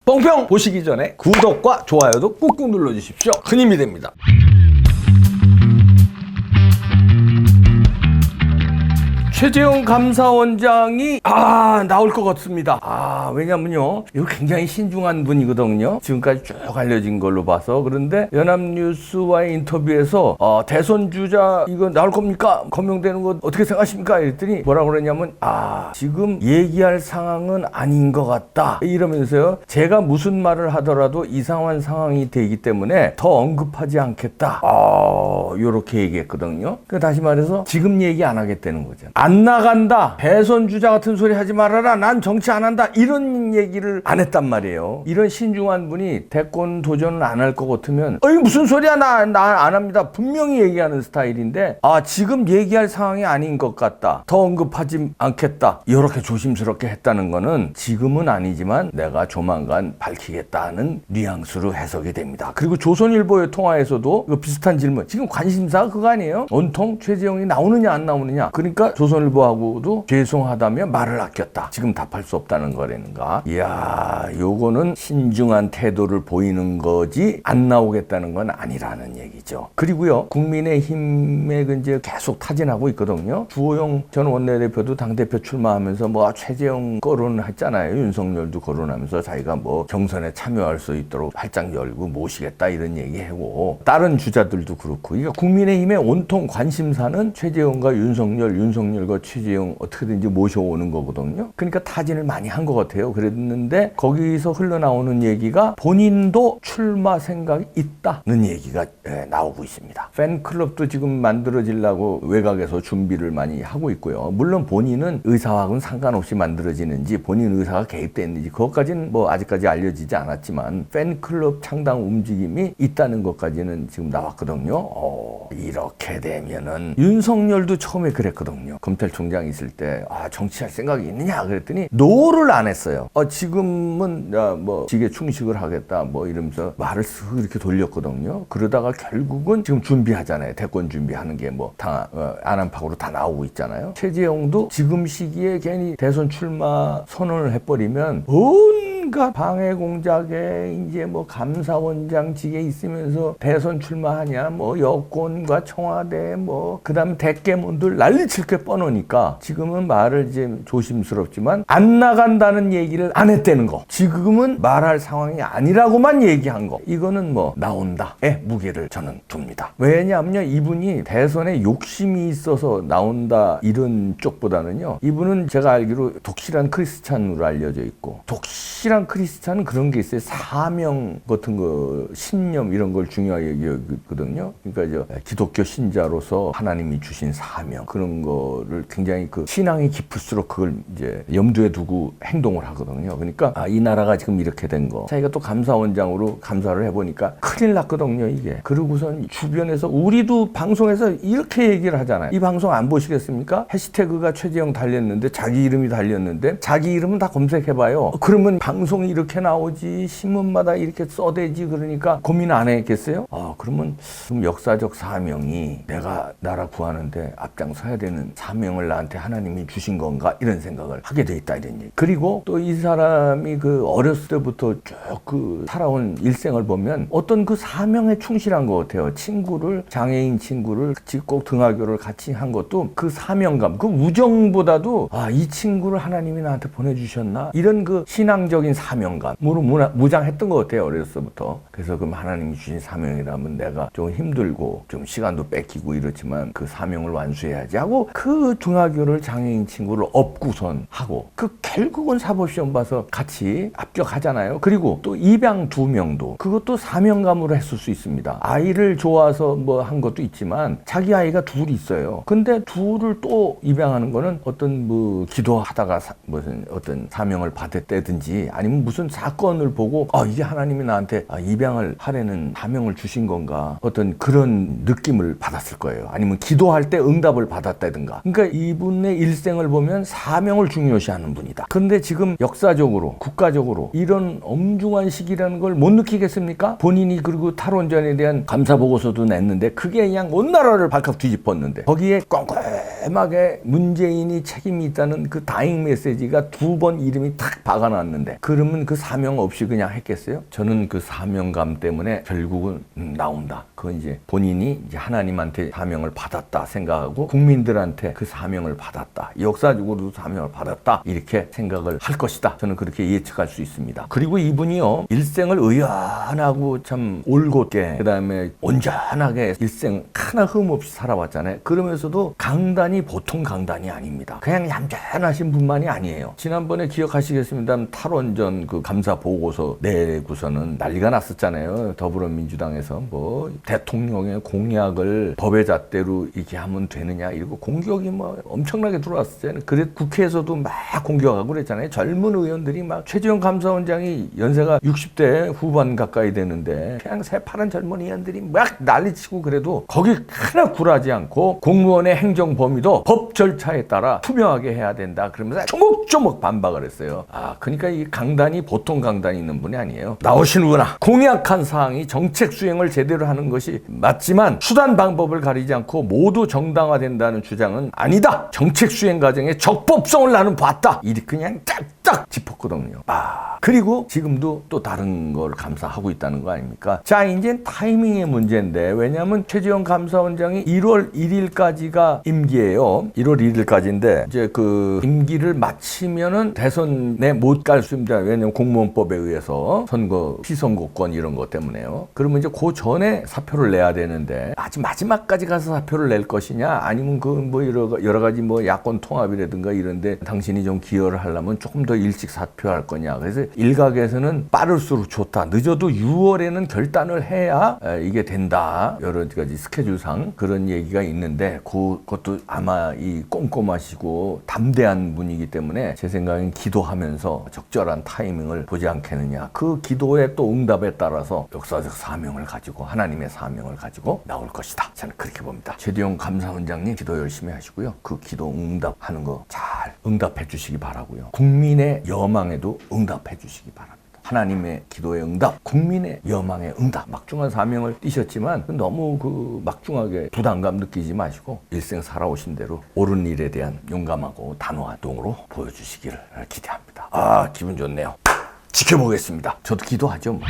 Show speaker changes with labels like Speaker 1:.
Speaker 1: 뽕평 보시기 전에 구독과 좋아요도 꾹꾹 눌러주십시오. 큰 힘이 됩니다. 최재형 감사원장이 나올 것 같습니다. 왜냐면요, 이거 굉장히 신중한 분이거든요. 지금까지 쭉 알려진 걸로 봐서. 그런데 연합뉴스와의 인터뷰에서 대선 주자 이거 나올 겁니까? 거명되는 거 어떻게 생각하십니까? 이랬더니 뭐라고 그러냐면 지금 얘기할 상황은 아닌 것 같다 이러면서요, 제가 무슨 말을 하더라도 이상한 상황이 되기 때문에 더 언급하지 않겠다 요렇게 얘기했거든요. 그러니까 다시 말해서 지금 얘기 안 하겠다는 거잖아. 안 나간다, 대선 주자 같은 소리 하지 말아라, 난 정치 안 한다, 이런 얘기를 안 했단 말이에요. 이런 신중한 분이 대권 도전을 안 할 것 같으면 이거 무슨 소리야, 나 안 합니다 분명히 얘기하는 스타일인데, 지금 얘기할 상황이 아닌 것 같다, 더 언급하지 않겠다, 이렇게 조심스럽게 했다는 거는 지금은 아니지만 내가 조만간 밝히겠다는 뉘앙스로 해석이 됩니다. 그리고 조선일보의 통화에서도 이거 비슷한 질문, 지금 관심사가 그거 아니에요? 온통 최재형이 나오느냐 안 나오느냐. 그러니까 조선일보하고도 죄송하다며 말을 아꼈다, 지금 답할 수 없다는 거라는가. 이야, 요거는 신중한 태도를 보이는 거지 안 나오겠다는 건 아니라는 얘기죠. 그리고요, 국민의힘에 이제 계속 타진하고 있거든요. 주호영 전 원내대표도 당대표 출마하면서 최재형 거론했잖아요. 윤석열도 거론하면서 자기가 경선에 참여할 수 있도록 활짝 열고 모시겠다 이런 얘기하고, 다른 주자들도 그렇고. 그러니까 국민의힘의 온통 관심사는 최재형과 윤석열과 최재형 어떻게든지 모셔오는 거거든요. 그러니까 타진을 많이 한 것 같아요. 그랬는데 거기서 흘러나오는 얘기가 본인도 출마 생각이 있다는 얘기가 나오고 있습니다. 팬클럽도 지금 만들어지려고 외곽에서 준비를 많이 하고 있고요. 물론 본인은 의사하고는 상관없이 만들어지는지 본인 의사가 개입됐는지 그것까지는 아직까지 알려지지 않았지만 팬클럽 창당 움직임이 있다는 것까지는 지금 나왔거든요. 이렇게 되면은 윤석열도 처음에 그랬거든요. 검찰총장 있을 때 정치할 생각이 있느냐 그랬더니 노를 안 했어요. 지금은 직에 충실을 하겠다 이러면서 말을 쓱 이렇게 돌렸거든요. 그러다가 결국은 지금 준비하잖아요. 대권 준비하는 게 다 안안팍으로 다 나오고 있잖아요. 최재형도 지금 시기에 괜히 대선 출마 선언을 해버리면 온갖 방해 공작에 이제 감사원장직에 있으면서 대선 출마하냐, 여권과 청와대 그다음에 대깨문들 난리칠 게 뻔하니까 지금은 말을 이제 조심스럽지만 안 나간다는 얘기를 안 했다는 거, 지금은 말할 상황이 아니라고만 얘기한 거, 이거는 나온다의 무게를 저는 둡니다. 왜냐하면요, 이분이 대선에 욕심이 있어서 나온다 이런 쪽보다는요, 이분은 제가 알기로 독실한 크리스찬으로 알려져 있고, 독실한 크리스찬은 그런 게 있어요. 사명 같은 거, 신념 이런 걸 중요하게 여기거든요. 그러니까 기독교 신자로서 하나님이 주신 사명, 그런 거를 굉장히 신앙이 깊을수록 그걸 이제 염두에 두고 행동을 하거든요. 그러니까 이 나라가 지금 이렇게 된 거, 자기가 또 감사원장으로 감사를 해보니까 큰일 났거든요, 이게. 그러고선 주변에서, 우리도 방송에서 이렇게 얘기를 하잖아요. 이 방송 안 보시겠습니까? 해시태그가 최재형 달렸는데, 자기 이름이 달렸는데, 자기 이름은 다 검색해봐요. 그러면 방송이 이렇게 나오지, 신문마다 이렇게 써대지, 그러니까 고민 안 했겠어요? 그러면 좀 역사적 사명이 내가 나라 구하는데 앞장서야 되는 사명을 나한테 하나님이 주신 건가, 이런 생각을 하게 돼 있다, 이런 얘기. 그리고 또 이 사람이 어렸을 때부터 쭉 살아온 일생을 보면 어떤 사명에 충실한 것 같아요. 장애인 친구를 같이 꼭 등하교를 같이 한 것도 그 사명감, 그 우정보다도 이 친구를 하나님이 나한테 보내주셨나, 이런 신앙적인 사명감으로 무장했던 것 같아요, 어렸을 때부터. 그래서 그럼 하나님이 주신 사명이라면 내가 좀 힘들고 좀 시간도 뺏기고 이렇지만 그 사명을 완수해야지 하고, 그 중학교를 장애인 친구를 업고선 하고, 결국은 사법시험 봐서 같이 합격하잖아요. 그리고 또 입양 2명도 그것도 사명감으로 했을 수 있습니다. 아이를 좋아서 한 것도 있지만 자기 아이가 둘이 있어요. 근데 둘을 또 입양하는 거는 어떤 기도하다가 무슨 어떤 사명을 받았다든지, 아니면 무슨 사건을 보고 이게 하나님이 나한테 입양을 하려는 사명을 주신 건가, 어떤 그런 느낌을 받았을 거예요. 아니면 기도할 때 응답을 받았다든가. 그러니까 이분의 일생을 보면 사명을 중요시하는 분이다. 그런데 지금 역사적으로 국가적으로 이런 엄중한 시기라는 걸 못 느끼겠습니까? 본인이 그리고 탈원전에 대한 감사 보고서도 냈는데 그게 그냥 온 나라를 발칵 뒤집었는데, 거기에 꼼꼼하게 문재인이 책임이 있다는 그 다잉 메시지가 2번 이름이 탁 박아놨는데, 그 그러면 그 사명 없이 그냥 했겠어요? 저는 그 사명감 때문에 결국은 나온다. 그건 이제 본인이 이제 하나님한테 사명을 받았다 생각하고 국민들한테 그 사명을 받았다. 역사적으로도 사명을 받았다. 이렇게 생각을 할 것이다. 저는 그렇게 예측할 수 있습니다. 그리고 이분이요, 일생을 의연하고 참 올곧게, 그 다음에 온전하게 일생 하나 흠 없이 살아왔잖아요. 그러면서도 강단이 보통 강단이 아닙니다. 그냥 얌전하신 분만이 아니에요. 지난번에 기억하시겠습니다. 탈원전 그 감사 보고서 내고서는 난리가 났었잖아요. 더불어민주당에서 뭐 대통령의 공약을 법의 잣대로 이렇게 하면 되느냐 이러고 공격이 뭐 엄청나게 들어왔었잖아요. 그래 국회에서도 막 공격하고 그랬잖아요. 젊은 의원들이 막 최재형 감사원장이 연세가 60대 후반 가까이 되는데 그냥 새파란 젊은 의원들이 막 난리치고 그래도 거기 하나 굴하지 않고 공무원의 행정 범위도 법 절차에 따라 투명하게 해야 된다. 그러면서 조목조목 반박을 했어요. 그러니까 이 강단이 보통 강단이 있는 분이 아니에요. 나오시는구나. 공약한 사항이 정책 수행을 제대로 하는 것이 맞지만 수단 방법을 가리지 않고 모두 정당화된다는 주장은 아니다. 정책 수행 과정에 적법성을 나는 봤다. 이리 그냥 딱 짚었거든요. 그리고 지금도 또 다른 걸 감사하고 있다는 거 아닙니까? 자, 이제 타이밍의 문제인데, 왜냐하면 최재형 감사원장이 1월 1일까지가 임기예요. 1월 1일까지인데 이제 그 임기를 마치면은 대선에 못 갈 수 있습니다. 왜냐하면 공무원법에 의해서 선거 피선거권 이런 것 때문에요. 그러면 이제 그 전에 사표를 내야 되는데 아직 마지막까지 가서 사표를 낼 것이냐, 아니면 그 뭐 여러 가지 뭐 야권 통합이라든가 이런데 당신이 좀 기여를 하려면 조금 더 일찍 사표할 거냐. 그래서 일각에서는 빠를수록 좋다. 늦어도 6월에는 결단을 해야 이게 된다. 여러 가지 스케줄상 그런 얘기가 있는데 그것도 아마 이 꼼꼼하시고 담대한 분이기 때문에 제 생각엔 기도하면서 적절한 타이밍을 보지 않겠느냐. 그 기도의 또 응답에 따라서 역사적 사명을 가지고, 하나님의 사명을 가지고 나올 것이다. 저는 그렇게 봅니다. 최재형 감사원장님 기도 열심히 하시고요. 그 기도 응답하는 거 잘 응답해 주시기 바라고요. 국민의 여망에도 응답해 주시기 바랍니다. 하나님의 기도의 응답, 국민의 여망의 응답. 막중한 사명을 띠셨지만 너무 그 막중하게 부담감 느끼지 마시고 일생 살아오신 대로 옳은 일에 대한 용감하고 단호한 행동으로 보여주시기를 기대합니다. 기분 좋네요. 지켜보겠습니다. 저도 기도하죠. 뭐.